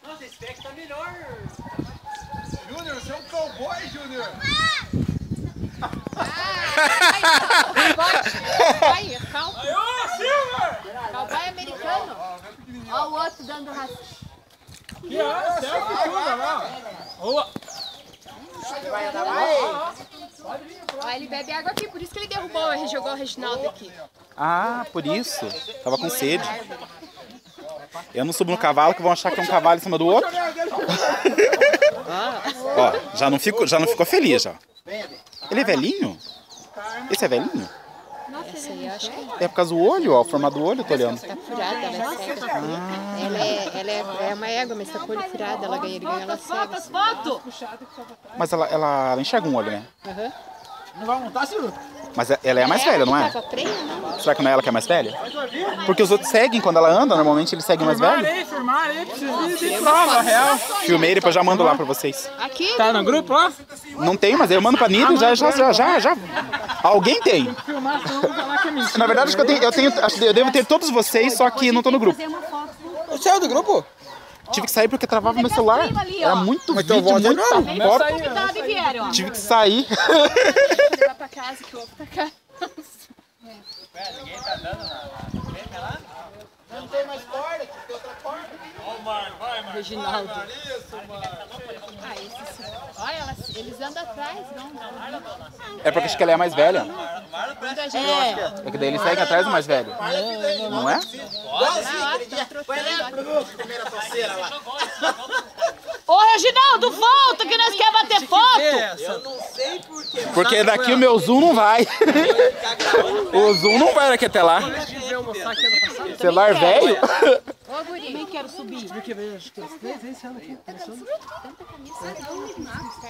Nossa, esse deck tá melhor. Júnior, você é um cowboy, Júnior. Cowboy, calma. Aí, ô, Silver! Cowboy americano. Ó o outro dando raça. Que é? Selfie tudo, lá. Boa. Ó, ele bebe água aqui, por isso que ele derrubou e jogou o Reginaldo aqui. Ah, por isso. Tava com sede. Eu não subo no cavalo que vão achar que é um cavalo em cima do outro. Ó, já não ficou feliz, já. Ele é velhinho? Esse é velhinho? Nossa, esse aí eu acho que É por causa do olho, ó, o formato do olho, eu tô olhando. tá furada, ela é cega. Ela é uma égua, mas tá com o olho furado, ela ganha ela cega. Mas ela enxerga um olho, né? Aham. Não vai montar, Silvio? Mas ela é a mais velha, não é? Tava prenha, não? Será que não é ela que é mais velha? Porque os outros seguem quando ela anda, normalmente eles seguem mais velho. Firmar aí, precisa de prova, real. Filmei, depois eu já mando lá pra vocês. Aqui? Tá no grupo lá? Não tem, mas eu mando pra Nido já. Alguém tem. Filmar, senão eu vou falar que é mentira. Na verdade, acho que eu devo ter todos vocês, só que não tô no grupo. Você saiu do grupo? Tive que sair porque travava meu celular. Era muito vídeo, muita foto. Convidado e vieram, ó. Tive que sair. Vou levar pra casa que o ovo tá caro. Ninguém tá dando nada. Não tem mais corda, aqui tem outra corda. Ó, mano, vai, mano. Reginaldo. Isso, mano. Ah, olha, eles andam atrás, não. É porque acho que ela é a mais velha. Quando a gente... É que daí eles seguem atrás do mais velho. Não é? Igualzinho aquele dia. Vai lá pro primeira torceira lá. Ô, Reginaldo, volta que nós quer bater foto! Eu não sei porquê. Porque daqui o meu zoom não vai. O zoom não vai daqui até lá. Celular velho? Ô, guri. Também quero subir.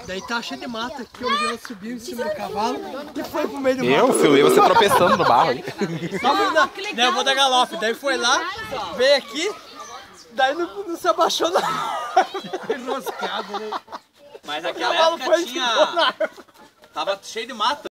Daí tá cheio de mata que o Leão subiu em cima do cavalo e foi pro meio do mato. Eu filmei você tropeçando no barro aí. Daí eu vou dar galope, daí foi lá, veio aqui, daí não se abaixou nada. Ficou enroscado, né? Mas aquela cavalo época foi tinha... Tava cheio de mata.